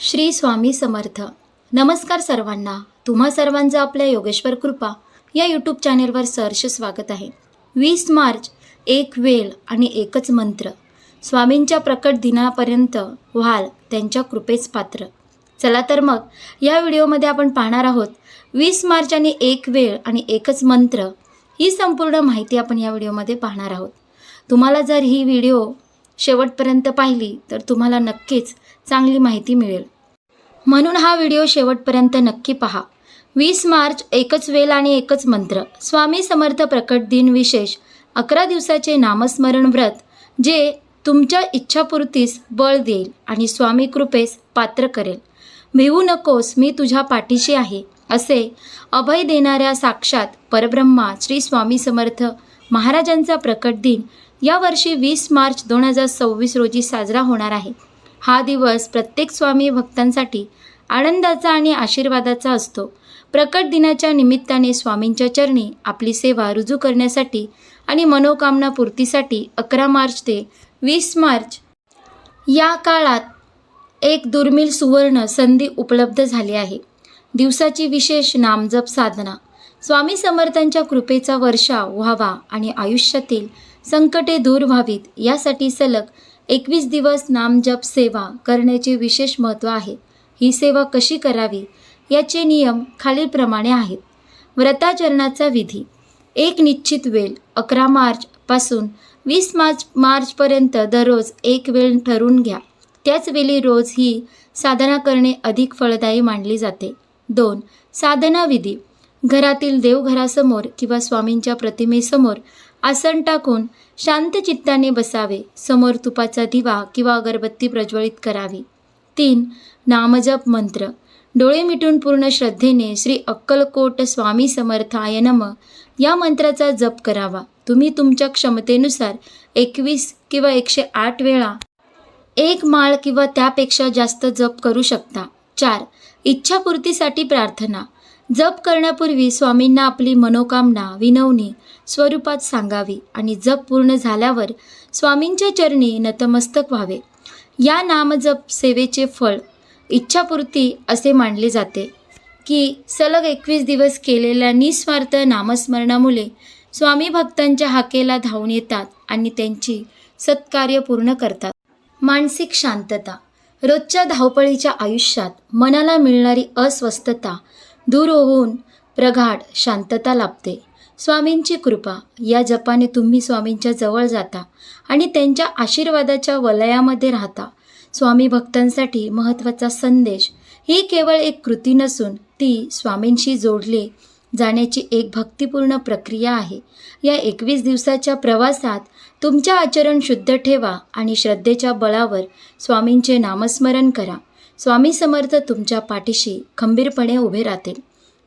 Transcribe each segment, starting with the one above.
श्री स्वामी समर्थ. नमस्कार सर्वांना. तुम्हा सर्वांचं आपल्या योगेश्वर कृपा या यूट्यूब चॅनेलवर सहर्ष स्वागत आहे. 20 मार्च, एक वेळ आणि एकच मंत्र. स्वामींच्या प्रकट दिनापर्यंत व्हाल त्यांच्या कृपेच पात्र. चला तर मग या व्हिडिओमध्ये आपण पाहणार आहोत 20 मार्च आणि एक वेळ आणि एकच मंत्र ही संपूर्ण माहिती आपण या व्हिडिओमध्ये पाहणार आहोत. तुम्हाला जर ही व्हिडिओ शेवटपर्यंत पाहिली तर तुम्हाला नक्कीच चांगली माहिती मिळेल, म्हणून हा व्हिडिओ शेवटपर्यंत नक्की पहा. 20 मार्च, एकच वेळ आणि एकच मंत्र. स्वामी समर्थ प्रकट दिन विशेष 11 दिवसाचे नामस्मरण व्रत, जे तुमच्या इच्छापूर्तीस बळ देईल आणि स्वामी कृपेस पात्र करेल. भिवू नकोस, मी तुझ्या पाठीशी आहे, असे अभय देणाऱ्या साक्षात परब्रह्मा श्री स्वामी समर्थ महाराजांचा प्रकट दिन यावर्षी 20 मार्च 2026 रोजी साजरा होणार आहे. हा दिवस प्रत्येक स्वामी भक्तांसाठी आनंदाचा आणि आशीर्वादाचा असतो. प्रकट दिनाच्या निमित्ताने स्वामींच्या चरणी आपली सेवा रुजू करण्यासाठी आणि मनोकामना पूर्तीसाठी 11 मार्च ते 20 मार्च या काळात एक दुर्मिळ सुवर्ण संधी उपलब्ध झाली आहे. दिवसाची विशेष नामजप साधना. स्वामी समर्थांच्या कृपेचा वर्षाव व्हावा आणि आयुष्यातील संकटे दूर व्हावीत यासाठी सलग 21 दिवस नामजप सेवा करण्याचे विशेष महत्त्व आहे. ही सेवा कशी करावी याचे नियम खालीलप्रमाणे आहेत. व्रताचरणाचा विधी. एक निश्चित वेळ 11 मार्च पासून 20 मार्चपर्यंत दररोज एक वेळ ठरवून घ्या. त्याच वेळी रोज ही साधना करणे अधिक फळदायी मानली जाते. 2. साधना विधी. घरातील देवघरासमोर किंवा स्वामींच्या प्रतिमेसमोर आसन टाकून शांत चित्ताने बसावे. समोर तुपाचा दिवा किंवा अगरबत्ती प्रज्वलित करावी. 3. नामजप मंत्र. डोळे मिटून पूर्ण श्रद्धेने श्री अक्कलकोट स्वामी समर्थाय नमः या मंत्राचा जप करावा. तुम्ही तुमच्या क्षमतेनुसार 21 किंवा 108 वेळा एक माळ किंवा त्यापेक्षा जास्त जप करू शकता. 4. इच्छापूर्तीसाठी प्रार्थना. जप करण्यापूर्वी स्वामींना आपली मनोकामना विनवणी स्वरूपात सांगावी आणि जप पूर्ण झाल्यावर स्वामींच्या चरणी नतमस्तक व्हावे. या नामजप सेवेचे फळ इच्छापूर्ती असे मानले जाते की सलग 21 दिवस केलेल्या निस्वार्थ नामस्मरणामुळे स्वामी भक्तांच्या हाकेला धावून येतात आणि त्यांची सत्कार्य पूर्ण करतात. मानसिक शांतता. रोजच्या धावपळीच्या आयुष्यात मनाला मिळणारी अस्वस्थता दूर होऊन प्रगाढ शांतता लाभते. स्वामींची कृपा. या जपाने तुम्ही स्वामींच्या जवळ जाता आणि त्यांच्या आशीर्वादाच्या वलयामध्ये राहता. स्वामी भक्तांसाठी महत्त्वाचा संदेश ही केवळ एक कृती नसून ती स्वामींशी जोडले जाण्याची एक भक्तिपूर्ण प्रक्रिया आहे. या 21 दिवसाच्या प्रवासात तुमच्या आचरण शुद्ध ठेवा आणि श्रद्धेच्या बळावर स्वामींचे नामस्मरण करा. स्वामी समर्थ तुमच्या पाठीशी खंबीरपणे उभे राहतील.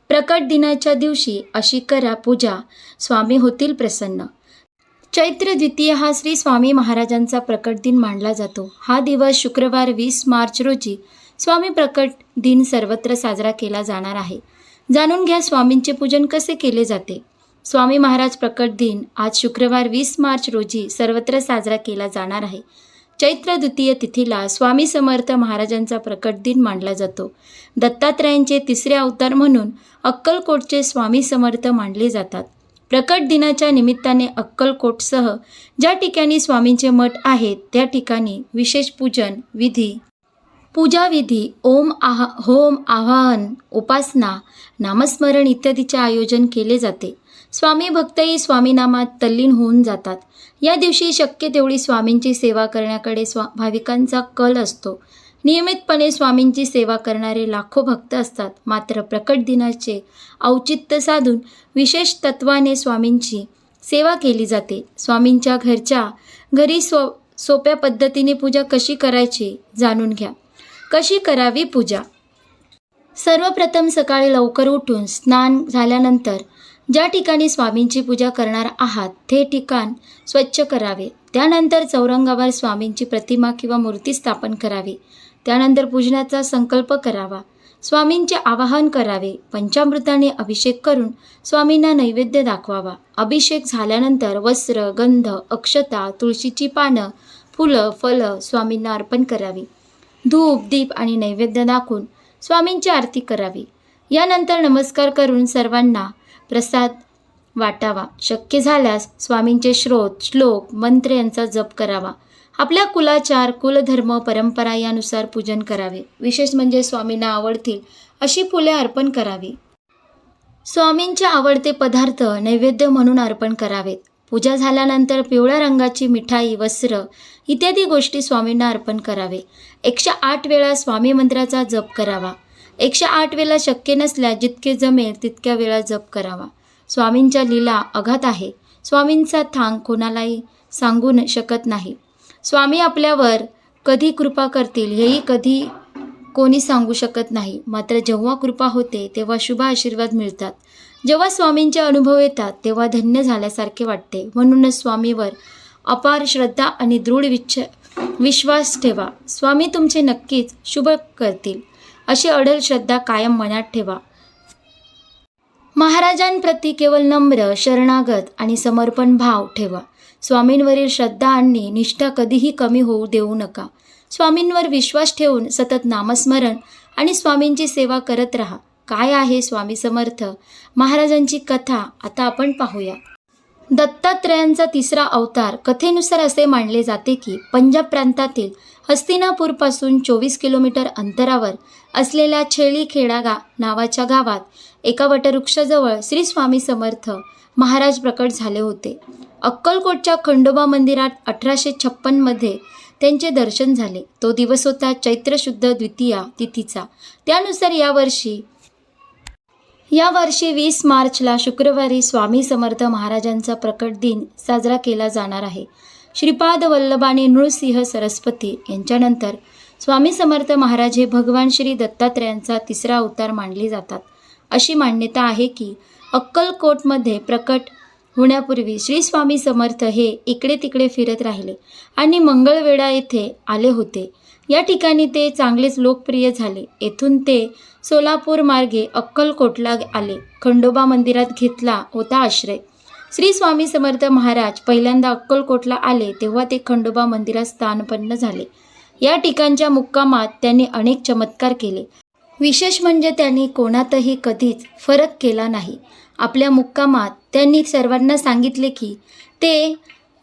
प्रकट दिनाच्या दिवशी अशी करा पूजा, स्वामी होतील प्रसन्न. चैत्र द्वितीय हा श्री स्वामी महाराजांचा प्रकट दिन मानला जातो. हा दिवस शुक्रवार 20 मार्च रोजी स्वामी प्रकट दिन सर्वत्र साजरा केला जाणार आहे. जाणून घ्या स्वामींचे पूजन कसे केले जाते. स्वामी महाराज प्रकट दिन आज शुक्रवार 20 मार्च रोजी सर्वत्र साजरा केला जाणार आहे. चैत्र द्वितीय तिथीला स्वामी समर्थ महाराजांचा प्रकट दिन मानला जातो. दत्तात्रयांचे तिसरे अवतार म्हणून अक्कलकोटचे स्वामी समर्थ मानले जातात. प्रकट दिनाच्या निमित्ताने अक्कलकोटसह ज्या ठिकाणी स्वामींचे मठ आहेत त्या ठिकाणी विशेष पूजन विधी, पूजाविधी, होम आवाहन, उपासना, नामस्मरण इत्यादीचे आयोजन केले जाते. स्वामी भक्तही स्वामीनामात तल्लीन होऊन जातात. या दिवशी शक्य तेवढी स्वामींची सेवा करण्याकडे भाविकांचा कल असतो. नियमितपणे स्वामींची सेवा करणारे लाखो भक्त असतात. मात्र प्रकट दिनाचे औचित्य साधून विशेष तत्वाने स्वामींची सेवा केली जाते. स्वामींच्या घरी सोप्या पद्धतीने पूजा कशी करायची जाणून घ्या. कशी करावी पूजा. सर्वप्रथम सकाळी लवकर उठून स्नान झाल्यानंतर ज्या ठिकाणी स्वामींची पूजा करणार आहात ते ठिकाण स्वच्छ करावे. त्यानंतर चौरंगावर स्वामींची प्रतिमा किंवा मूर्ती स्थापन करावी. त्यानंतर पूजनाचा संकल्प करावा. स्वामींचे आवाहन करावे. पंचामृताने अभिषेक करून स्वामींना नैवेद्य दाखवावा. अभिषेक झाल्यानंतर वस्त्र, गंध, अक्षता, तुळशीची पानं, फुलं, फलं स्वामींना अर्पण करावी. धूप दीप आणि नैवेद्य दाखवून स्वामींची आरती करावी. यानंतर नमस्कार करून सर्वांना प्रसाद वाटावा. शक्य झाल्यास स्वामींचे श्लोक मंत्र यांचा जप करावा. आपल्या कुलाचार कुलधर्म परंपरा यानुसार पूजन करावे. विशेष म्हणजे स्वामींना आवडतील अशी फुले अर्पण करावी. स्वामींचे आवडते पदार्थ नैवेद्य म्हणून अर्पण करावेत. पूजा झाल्यानंतर पिवळ्या रंगाची मिठाई वस्त्र इत्यादी गोष्टी स्वामींना अर्पण करावे. 108 वेळा स्वामी मंत्राचा जप करावा. 108 वेळा शक्य नसल्यास जितके जमेल तितक्या वेळा जप करावा. स्वामींच्या लीला अगाध आहे. स्वामींचा थांग कोणालाही सांगू शकत नाही. स्वामी आपल्यावर कधी कृपा करतील हेही कधी कोणी सांगू शकत नाही. मात्र जेव्हा कृपा होते तेव्हा शुभ आशीर्वाद मिळतात. जेव्हा स्वामींचे अनुभव येतात तेव्हा धन्य झाल्यासारखे वाटते. म्हणूनच स्वामीवर अपार श्रद्धा आणि दृढ विश्वास ठेवा. स्वामी तुमचे नक्कीच शुभ करतील अशी अढळ श्रद्धा कायम मनात ठेवा. महाराजांप्रती केवळ नम्र शरणागत आणि समर्पण भाव ठेवा. स्वामींवरील श्रद्धा आणि निष्ठा कधीही कमी होऊ देऊ नका. स्वामींवर विश्वास ठेवून सतत नामस्मरण आणि स्वामींची सेवा करत राहा. काय आहे स्वामी समर्थ महाराजांची कथा आता आपण पाहूया. दत्तात्रयांचा तिसरा अवतार कथेनुसार असे मानले जाते की पंजाब प्रांतातील हस्तिनापूरपासून 24 किलोमीटर अंतरावर असलेल्या छेळीखेडा नावाच्या गावात एका वटवृक्षाजवळ श्री स्वामी समर्थ महाराज प्रकट झाले होते. अक्कलकोटच्या खंडोबा मंदिरात 1856 मध्ये त्यांचे दर्शन झाले. तो दिवस होता चैत्र शुद्ध द्वितीया तिथीचा. त्यानुसार यावर्षी 20 मार्चला शुक्रवारी स्वामी समर्थ महाराजांचा प्रकट दिन साजरा केला जाणार आहे. श्रीपाद वल्लभाने नृसिंह सरस्वती यांच्यानंतर स्वामी समर्थ महाराज हे भगवान श्री दत्तात्रयांचा तिसरा अवतार मानले जातात. अशी मान्यता आहे की अक्कलकोटमध्ये प्रकट होण्यापूर्वी श्री स्वामी समर्थ हे इकडे तिकडे फिरत राहिले आणि मंगळवेढा येथे आले होते. या ठिकाणी ते चांगलेच लोकप्रिय झाले. येथून ते सोलापूर मार्गे अक्कलकोटला आले. खंडोबा मंदिरात घेतला होता आश्रय. श्री स्वामी समर्थ महाराज पहिल्यांदा अक्कलकोटला आले तेव्हा ते खंडोबा मंदिरात स्थानपन्न झाले. या ठिकाणच्या मुक्कामात त्यांनी अनेक चमत्कार केले. विशेष म्हणजे त्यांनी कोणातही कधीच फरक केला नाही. आपल्या मुक्कामात त्यांनी सर्वांना सांगितले की ते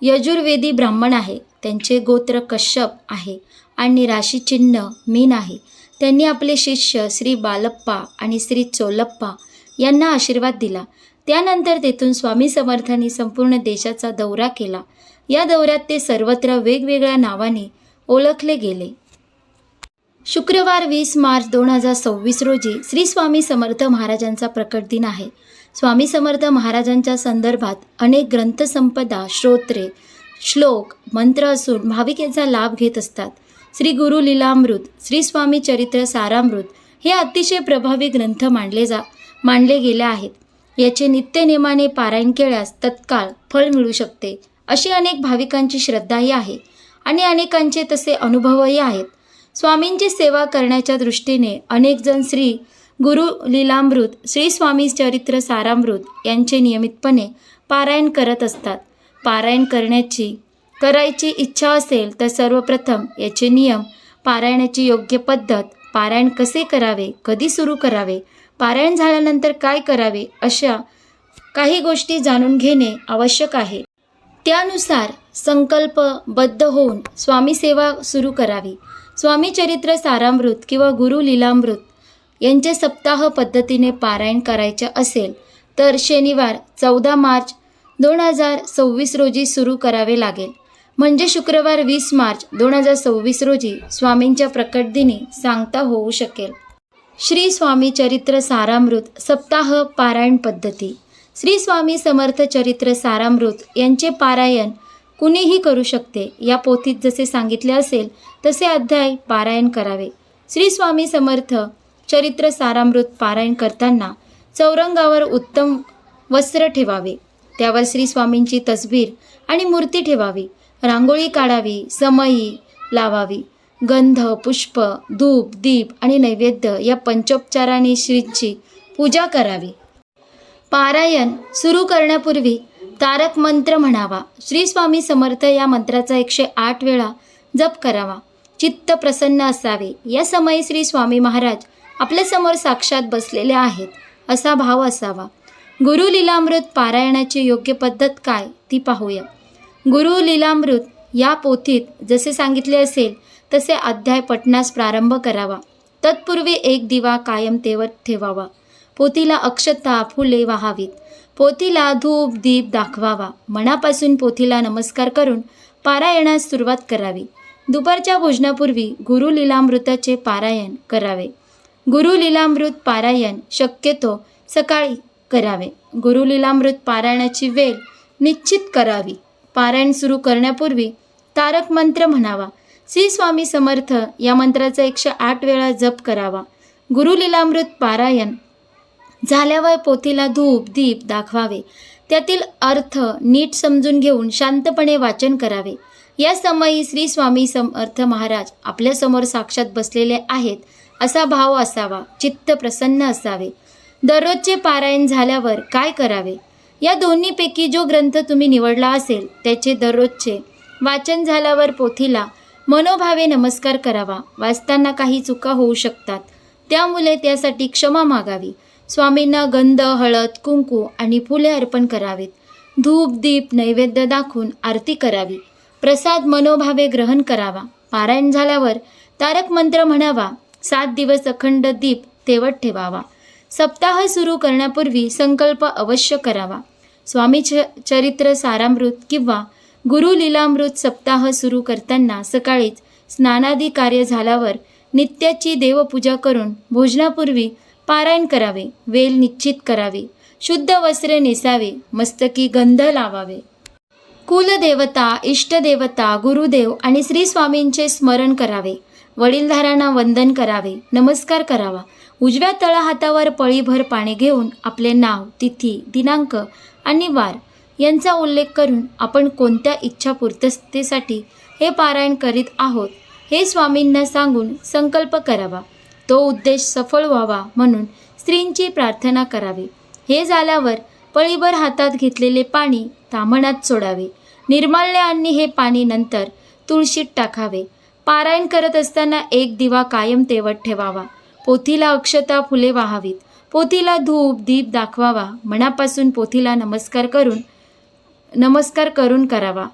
यजुर्वेदी ब्राह्मण आहे. त्यांचे गोत्र कश्यप आहे आणि राशीचिन्ह मीन आहे. त्यांनी आपले शिष्य श्री बालप्पा आणि श्री चोलप्पा यांना आशीर्वाद दिला. त्यानंतर तेथून स्वामी समर्थांनी संपूर्ण देशाचा दौरा केला. या दौऱ्यात ते सर्वत्र वेगवेगळ्या नावाने ओळखले गेले. शुक्रवार 20 मार्च 2026 रोजी श्री स्वामी समर्थ महाराजांचा प्रकट दिन आहे. स्वामी समर्थ महाराजांच्या संदर्भात अनेक ग्रंथसंपदा स्तोत्रे श्लोक मंत्र असून भाविक याचा लाभ घेत असतात. श्री गुरु लीलामृत श्री स्वामी चरित्र सारामृत हे अतिशय प्रभावी ग्रंथ मानले गेले आहेत. याचे नित्यनेमाने पारायण केल्यास तत्काळ फळ मिळू शकते अशी अनेक भाविकांची श्रद्धाही आहे आणि अनेकांचे तसे अनुभवही आहेत. स्वामींची सेवा करण्याच्या दृष्टीने अनेक जण श्री गुरु लीलामृत श्री स्वामी चरित्र सारामृत यांचे नियमितपणे पारायण करत असतात. पारायण करायची इच्छा असेल तर सर्वप्रथम याचे नियम, पारायणाची योग्य पद्धत, पारायण कसे करावे, कधी सुरू करावे, पारायण झाल्यानंतर काय करावे अशा काही गोष्टी जाणून घेणे आवश्यक आहे. त्यानुसार संकल्पबद्ध होऊन स्वामी सेवा सुरू करावी. स्वामी चरित्र सारामृत किंवा गुरु लीलामृत यांचे सप्ताह पद्धतीने पारायण करायचे असेल तर शनिवार 14 मार्च 2026 रोजी सुरू करावे लागेल. म्हणजे शुक्रवार 20 मार्च 2026 रोजी स्वामींच्या प्रकट दिनी सांगता होऊ शकेल. श्री स्वामी चरित्र सारामृत सप्ताह पारायण पद्धती. श्री स्वामी समर्थ चरित्र सारामृत यांचे पारायण कुणीही करू शकते. या पोथीत जसे सांगितले असेल तसे अध्याय पारायण करावे. श्री स्वामी समर्थ चरित्र सारामृत पारायण करताना चौरंगावर उत्तम वस्त्र ठेवावे. त्यावर श्री स्वामींची तस्बीर आणि मूर्ती ठेवावी. रांगोळी काढावी, समई लावावी. गंध, पुष्प, धूप, दीप आणि नैवेद्य या पंचोपचाराने श्रींची पूजा करावी. पारायण सुरू करण्यापूर्वी तारक मंत्र म्हणावा. श्री स्वामी समर्थ या मंत्राचा 108 वेळा जप करावा. चित्त प्रसन्न असावे. या समयी श्री स्वामी महाराज आपल्यासमोर साक्षात बसलेले आहेत असा भाव असावा. गुरु लीलामृत पारायणाची योग्य पद्धत काय ती पाहूया. गुरु लीलामृत या पोथीत जसे सांगितले असेल तसे अध्याय पठणास प्रारंभ करावा. तत्पूर्वी एक दिवा कायम तेवत ठेवावा. पोथीला अक्षता फुले वाहावीत. पोथीला धूप दीप दाखवावा. मनापासून पोथीला नमस्कार करून पारायणास सुरुवात करावी. दुपारच्या भोजनापूर्वी गुरु लीलामृताचे पारायण करावे. गुरु लीलामृत पारायण शक्यतो सकाळी करावे. गुरु लीलामृत पारायणाची वेळ निश्चित करावी. पारायण सुरू करण्यापूर्वी तारक मंत्र म्हणावा. श्री स्वामी समर्थ या मंत्राचा 108 वेळा जप करावा. गुरु लीलामृत पारायण झाल्यावर पोथीला धूप दीप दाखवावे. त्यातील अर्थ नीट समजून घेऊन शांतपणे वाचन करावे. या समयी श्री स्वामी समर्थ महाराज आपल्यासमोर साक्षात बसलेले आहेत असा भाव असावा. चित्त प्रसन्न असावे. दररोजचे पारायण झाल्यावर काय करावे. या दोन्हीपैकी जो ग्रंथ तुम्ही निवडला असेल त्याचे दररोजचे वाचन झाल्यावर पोथीला मनोभावे नमस्कार करावा. वाचताना काही चुका होऊ शकतात, त्यामुळे त्यासाठी क्षमा मागावी. स्वामींना गंध हळद कुंकू आणि फुले अर्पण करावीत. धूप दीप नैवेद्य दाखवून आरती करावी. प्रसाद मनोभावे ग्रहण करावा. पारायण झाल्यावर तारक मंत्र म्हणावा. 7 दिवस अखंड दीप तेवत ठेवावा. सप्ताह सुरू करण्यापूर्वी संकल्प अवश्य करावा. स्वामी चरित्र सारामृत किंवा गुरु लीलामृत सप्ताह सुरू करताना सकाळीच स्नानादी कार्य झाल्यावर नित्याची देवपूजा करून भोजनापूर्वी पारायण करावे. वेळ निश्चित करावी. शुद्ध वस्त्रे नेसावे. मस्तकी गंध लावावे. कुलदेवता इष्टदेवता गुरुदेव आणि श्री स्वामींचे स्मरण करावे. वडीलधारांना वंदन करावे. नमस्कार करावा. उजव्या तळहातावर पळीभर पाणी घेऊन आपले नाव तिथी दिनांक आणि वार यांचा उल्लेख करून आपण कोणत्या इच्छा पूर्ततेसाठी हे पारायण करीत आहोत हे स्वामींना सांगून संकल्प करावा. तो उद्देश सफळ व्हावा म्हणून स्त्रींची प्रार्थना करावी. हे झाल्यावर पळीभर हातात घेतलेले पाणी ताम्हणात सोडावे. निर्माल्य आणि हे पाणी नंतर तुळशीत टाकावे. पारायण करत असताना एक दिवा कायम तेवत ठेवावा. पोथीला अक्षता फुले वाहावीत. पोथीला धूप दीप दाखवावा. मनापासून पोथीला नमस्कार करून करावा.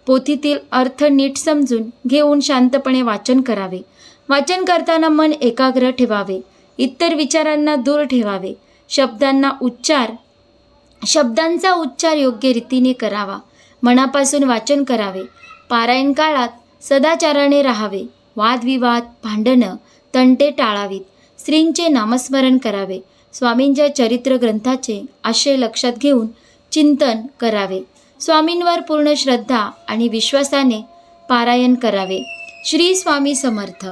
पोथीतील अर्थ नीट समजून घेऊन शांतपणे वाचन करावे. वाचन करताना मन एकाग्र ठेवावे. इतर विचारांना दूर ठेवावे. शब्दांचा उच्चार योग्य रीतीने करावा. मनापासून वाचन करावे. पारायण काळात सदाचाराने राहावे. वादविवाद भांडणं तंटे टाळावीत. स्त्रींचे नामस्मरण करावे. स्वामींच्या चरित्र ग्रंथाचे आशय लक्षात घेऊन चिंतन करावे. स्वामींवर पूर्ण श्रद्धा आणि विश्वासाने पारायण करावे. श्री स्वामी समर्थ.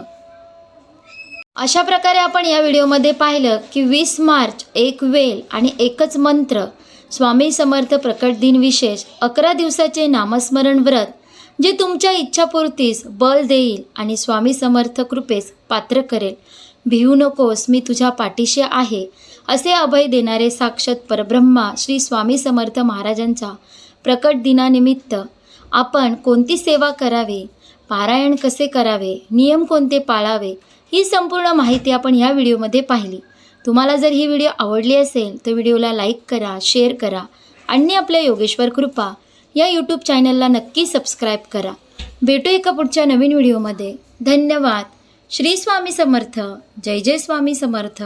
अशा प्रकारे आपण या व्हिडिओमध्ये पाहिलं की 20 मार्च एक वेल आणि एकच मंत्र स्वामी समर्थ प्रकट दिन विशेष 11 दिवसाचे नामस्मरण व्रत जे तुमच्या इच्छापूर्तीस बळ देईल आणि स्वामी समर्थ कृपेस पात्र करेल. भिवू नकोस मी तुझ्या पाठीशी आहे असे अभय देणारे साक्षात परब्रह्मा श्री स्वामी समर्थ महाराजांचा प्रकट दिनानिमित्त आपण कोणती सेवा करावी, पारायण कसे करावे, नियम कोणते पाळावे ही संपूर्ण माहिती आपण ह्या व्हिडिओमध्ये पाहिली. तुम्हाला जर ही व्हिडिओ आवडली असेल तर व्हिडिओला लाईक करा, शेअर करा आणि आपल्या योगेश्वर कृपा या यूट्यूब चॅनलला नक्की सबस्क्राईब करा. भेटू एका पुढच्या नवीन व्हिडिओमध्ये. धन्यवाद. श्री स्वामी समर्थ. जय जय स्वामी समर्थ.